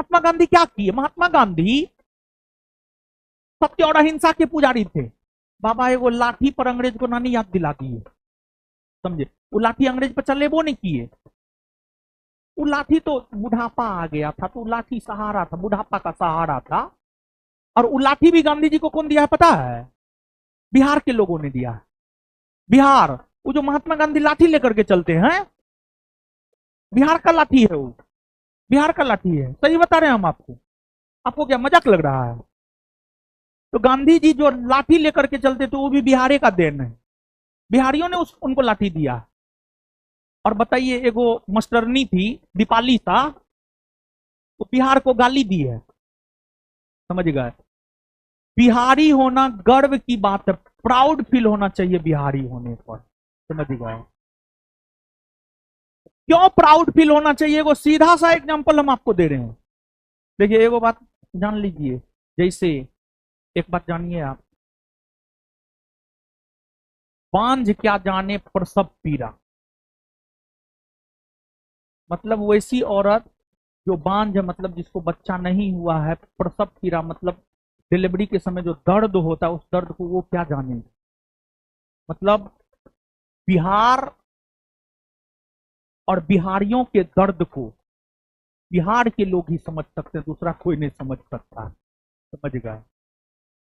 महात्मा गांधी क्या किए? महात्मा गांधी सत्य और अहिंसा के पुजारी थे। बाबा एगो लाठी पर अंग्रेज को नानी याद दिला दिए, समझे? वो लाठी अंग्रेज पर चले वो नहीं किए। वो लाठी तो बुढ़ापा आ गया था, तो वो लाठी सहारा था, बुढ़ापा का सहारा था। और वो लाठी भी गांधी जी को कौन दिया है पता है? बिहार के लोगों ने दिया है। बिहार, वो जो महात्मा गांधी लाठी लेकर के चलते हैं, बिहार का लाठी है वो, बिहार का लाठी है। सही बता रहे हैं हम आपको। आपको क्या मजाक लग रहा है? तो गांधी जी जो लाठी लेकर के चलते थे वो भी बिहारी का देन है। बिहारियों ने उनको लाठी दिया। और बताइए, एगो मास्टरनी थी दीपाली सा, तो बिहार को गाली दी है, समझ गए? बिहारी होना गर्व की बात है, प्राउड फील होना चाहिए बिहारी होने पर, समझ गए? क्यों प्राउड फील होना चाहिए? वो सीधा सा एग्जांपल हम आपको दे रहे हैं। देखिए, एगो बात जान लीजिए, जैसे एक बात जानिए आप, बांझ क्या जाने प्रसव पीड़ा, मतलब वैसी औरत जो बांझ है, मतलब जिसको बच्चा नहीं हुआ है, प्रसव पीड़ा मतलब डिलीवरी के समय जो दर्द होता है, उस दर्द को वो क्या जाने। मतलब बिहार और बिहारियों के दर्द को बिहार के लोग ही समझ सकते हैं, दूसरा कोई नहीं समझ सकता, समझ गए?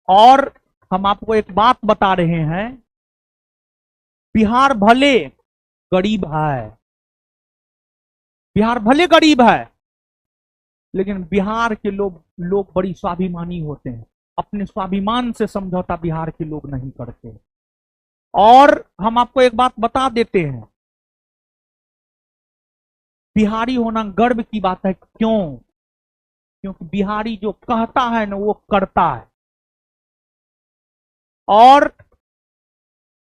और हम आपको एक बात बता रहे हैं, बिहार भले गरीब है, बिहार भले गरीब है, लेकिन बिहार के लोग बड़ी स्वाभिमानी होते हैं। अपने स्वाभिमान से समझौता बिहार के लोग नहीं करते। और हम आपको एक बात बता देते हैं, बिहारी होना गर्व की बात है। क्यों? क्योंकि बिहारी जो कहता है ना वो करता है। और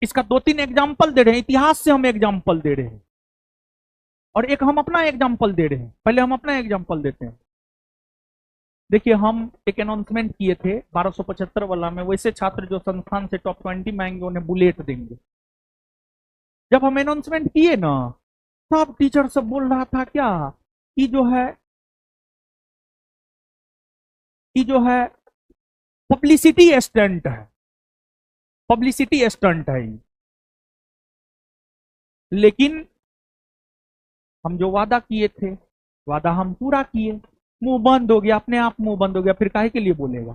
इसका 2-3 एग्जाम्पल दे रहे हैं, इतिहास से हम एग्जाम्पल दे रहे हैं, और एक हम अपना एग्जाम्पल दे रहे हैं। पहले हम अपना एग्जाम्पल देते हैं। देखिए, हम एक अनाउंसमेंट किए थे 1275 वाला में, वैसे छात्र जो संस्थान से टॉप 20 में आएंगे उन्हें बुलेट देंगे। जब हम अनाउंसमेंट किए ना, सब टीचर सब बोल रहा था क्या कि जो है पब्लिसिटी स्टंट है, पब्लिसिटी स्टंट है। लेकिन हम जो वादा किए थे, वादा हम पूरा किए। मुंह बंद हो गया, अपने आप मुंह बंद हो गया, फिर काहे के लिए बोलेगा?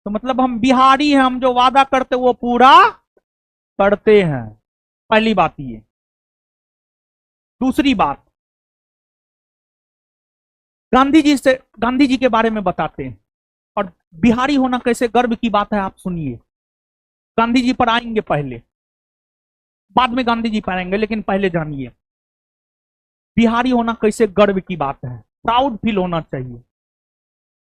तो मतलब हम बिहारी हैं, हम जो वादा करते वो पूरा करते हैं। पहली बात ये। दूसरी बात, गांधी जी के बारे में बताते हैं, और बिहारी होना कैसे गर्व की बात है आप सुनिए। गांधी जी पर आएंगे पहले, बाद में गांधी जी पर आएंगे, लेकिन पहले जानिए बिहारी होना कैसे गर्व की बात है, प्राउड फील होना चाहिए।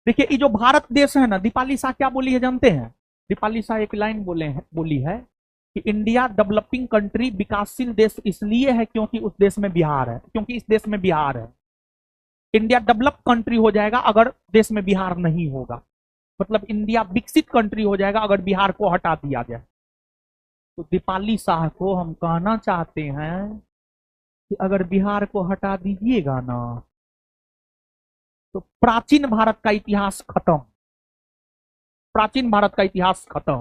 देखिए, ये जो भारत देश है ना, दीपाली शाह क्या बोली है जानते हैं? दीपाली शाह एक लाइन बोली है कि इंडिया डेवलपिंग कंट्री, विकासशील देश इसलिए है क्योंकि उस देश में बिहार है, क्योंकि इस देश में बिहार है। इंडिया डेवलप कंट्री हो जाएगा अगर देश में बिहार नहीं होगा, मतलब इंडिया विकसित कंट्री हो जाएगा अगर बिहार को हटा दिया जाए। तो दीपाली शाह को हम कहना चाहते हैं कि अगर बिहार को हटा दीजिएगा ना, तो प्राचीन भारत का इतिहास खत्म, प्राचीन भारत का इतिहास खत्म।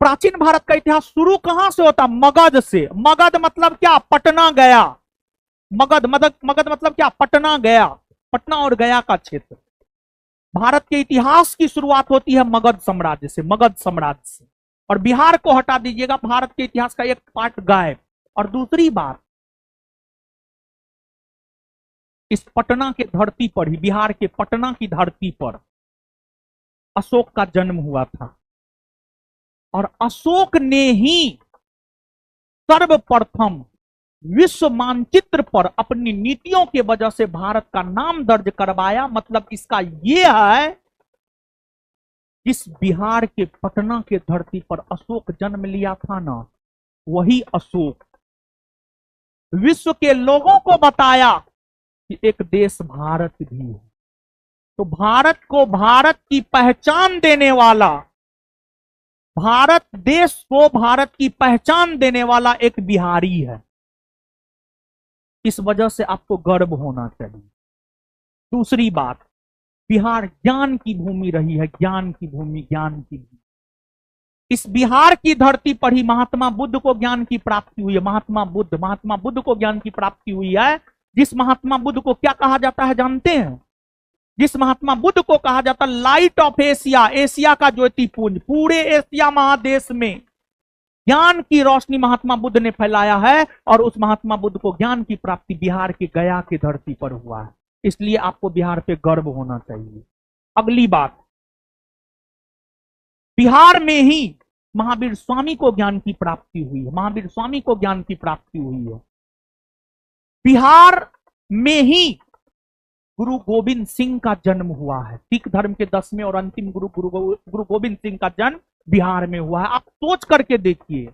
प्राचीन भारत का इतिहास शुरू कहां से होता? मगध से। मगध मतलब क्या? पटना गया। मगध मगध मगध मतलब क्या? पटना गया, पटना और गया का क्षेत्र। भारत के इतिहास की शुरुआत होती है मगध साम्राज्य से, मगध साम्राज्य से। और बिहार को हटा दीजिएगा, भारत के इतिहास का एक पार्ट गायब। और दूसरी बात, इस पटना के धरती पर ही, बिहार के पटना की धरती पर अशोक का जन्म हुआ था। और अशोक ने ही सर्वप्रथम विश्व मानचित्र पर अपनी नीतियों के वजह से भारत का नाम दर्ज करवाया। मतलब इसका यह है, जिस बिहार के पटना के धरती पर अशोक जन्म लिया था ना, वही अशोक विश्व के लोगों को बताया कि एक देश भारत भी है। तो भारत को भारत की पहचान देने वाला, भारत देश को भारत की पहचान देने वाला एक बिहारी है। इस वजह से आपको गर्व होना चाहिए। दूसरी बात, बिहार ज्ञान की भूमि रही है, ज्ञान की भूमि, ज्ञान की भूमि। इस बिहार की धरती पर ही महात्मा बुद्ध को ज्ञान की प्राप्ति हुई है। महात्मा बुद्ध को ज्ञान की प्राप्ति हुई है। जिस महात्मा बुद्ध को क्या कहा जाता है जानते हैं? जिस महात्मा बुद्ध को कहा जाता है लाइट ऑफ एशिया, एशिया का ज्योतिपुंज, पूरे एशिया महादेश में ज्ञान की रोशनी महात्मा बुद्ध ने फैलाया है। और उस महात्मा बुद्ध को ज्ञान की प्राप्ति बिहार के गया की धरती पर हुआ है। इसलिए आपको बिहार पे गर्व होना चाहिए। अगली बात, बिहार में ही महावीर स्वामी को ज्ञान की प्राप्ति हुई है। महावीर स्वामी को ज्ञान की प्राप्ति हुई है। बिहार में ही गुरु गोविंद सिंह का जन्म हुआ है। सिख धर्म के 10वें और अंतिम गुरु गोविंद सिंह का जन्म बिहार में हुआ है। आप सोच करके देखिए,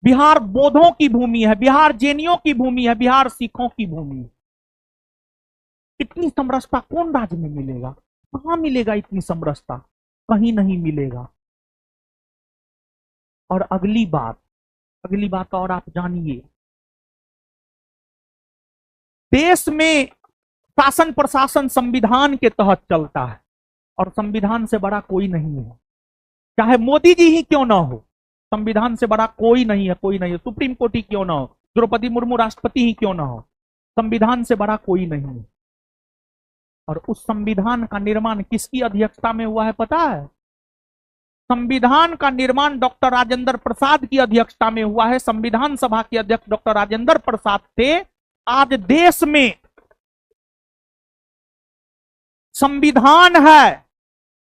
बिहार बौद्धों की भूमि है, बिहार जैनियों की भूमि है, बिहार सिखों की भूमि है। इतनी समरसता कौन राज्य में मिलेगा? कहां मिलेगा इतनी समरसता? कहीं नहीं मिलेगा। और अगली बात और आप जानिए, देश में शासन प्रशासन संविधान के तहत चलता है और संविधान से बड़ा कोई नहीं है। चाहे मोदी जी ही क्यों ना हो, संविधान से बड़ा कोई नहीं है, कोई नहीं है। सुप्रीम कोर्ट ही क्यों ना हो, द्रौपदी मुर्मू राष्ट्रपति ही क्यों ना हो, संविधान से बड़ा कोई नहीं है। और उस संविधान का निर्माण किसकी अध्यक्षता में हुआ है पता है? संविधान का निर्माण डॉक्टर राजेंद्र प्रसाद की अध्यक्षता में हुआ है। संविधान सभा के अध्यक्ष डॉक्टर राजेंद्र प्रसाद थे। आज देश में संविधान है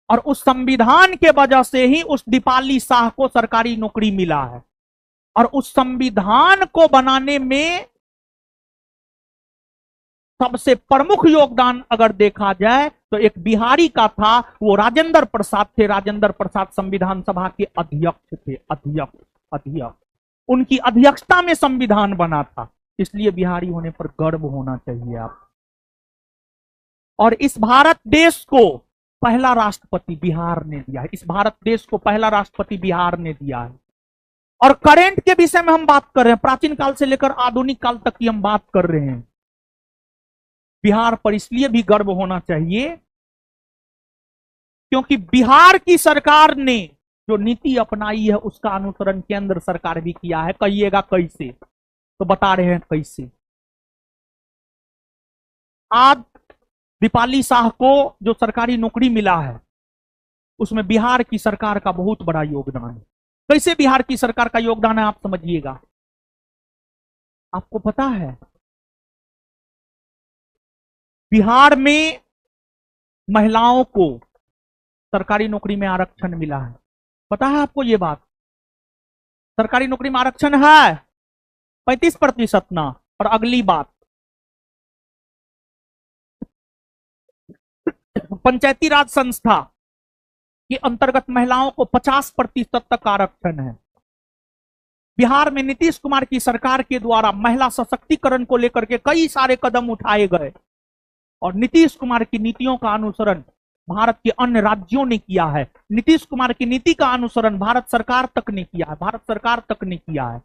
और उस संविधान के वजह से ही उस दीपाली शाह को सरकारी नौकरी मिला है। और उस संविधान को बनाने में सबसे प्रमुख योगदान अगर देखा जाए तो एक बिहारी का था, वो राजेंद्र प्रसाद थे। राजेंद्र प्रसाद संविधान सभा के अध्यक्ष थे, अध्यक्ष। उनकी अध्यक्षता में संविधान बना था। इसलिए बिहारी होने पर गर्व होना चाहिए आप। और इस भारत देश को पहला राष्ट्रपति बिहार ने दिया है। इस भारत देश को पहला राष्ट्रपति बिहार ने दिया है। और करेंट के विषय में हम बात कर रहे हैं, प्राचीन काल से लेकर आधुनिक काल तक की हम बात कर रहे हैं। बिहार पर इसलिए भी गर्व होना चाहिए क्योंकि बिहार की सरकार ने जो नीति अपनाई है उसका अनुसरण केंद्र सरकार भी किया है। कहिएगा कैसे? तो बता रहे हैं कैसे। आज दीपाली शाह को जो सरकारी नौकरी मिला है उसमें बिहार की सरकार का बहुत बड़ा योगदान है। कैसे बिहार की सरकार का योगदान है आप समझिएगा। आपको पता है बिहार में महिलाओं को सरकारी नौकरी में आरक्षण मिला है। पता है आपको ये बात? सरकारी नौकरी में आरक्षण है 35% ना। और अगली बात, पंचायती राज संस्था के अंतर्गत महिलाओं को 50% तक आरक्षण है। बिहार में नीतीश कुमार की सरकार के द्वारा महिला सशक्तिकरण को लेकर के कई सारे कदम उठाए गए और नीतीश कुमार की नीतियों का अनुसरण भारत के अन्य राज्यों ने किया है। नीतीश कुमार की नीति का अनुसरण भारत सरकार तक ने किया है, भारत सरकार तक ने किया है।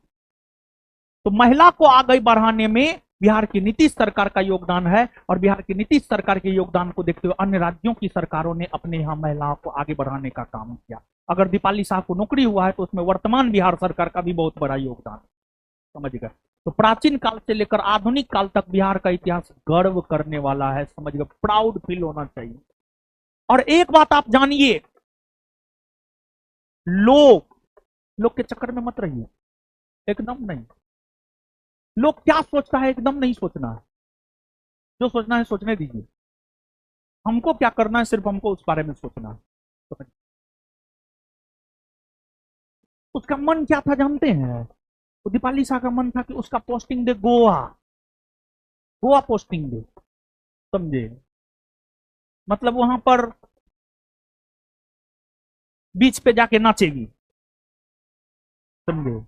तो महिला को आगे बढ़ाने में बिहार की नीतीश सरकार का योगदान है। और बिहार की नीतीश सरकार के योगदान को देखते हुए अन्य राज्यों की सरकारों ने अपने यहां महिलाओं को आगे बढ़ाने का काम किया। अगर दीपाली शाह को नौकरी हुआ है तो उसमें वर्तमान बिहार सरकार का भी बहुत बड़ा योगदान है, समझ गए। तो प्राचीन काल से लेकर आधुनिक काल तक बिहार का इतिहास गर्व करने वाला है, समझ गए। प्राउड फील होना चाहिए। और एक बात आप जानिए, लोग के चक्कर में मत रहिए, एकदम नहीं। लोग क्या सोचता है एकदम नहीं सोचना है। जो सोचना है सोचने दीजिए। हमको क्या करना है, सिर्फ हमको उस बारे में सोचना है। उसका मन क्या था जानते हैं? तो दीपाली शाह का मन था कि उसका पोस्टिंग दे गोवा पोस्टिंग दे, समझे। मतलब वहां पर बीच पे जाके नाचेगी, समझे।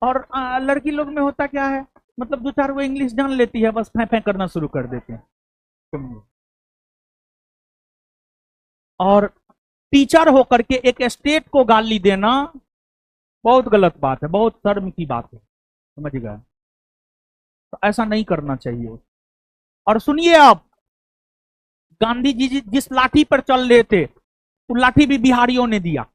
और लड़की लोग में होता क्या है, मतलब 2-4 वो इंग्लिश जान लेती है, बस फै करना शुरू कर देते हैं, समझे। और टीचर होकर के एक स्टेट को गाली देना बहुत गलत बात है, बहुत शर्म की बात है, समझ गए। तो ऐसा नहीं करना चाहिए। और सुनिए, अब गांधी जी जिस लाठी पर चल रहे थे वो लाठी भी बिहारियों ने दिया।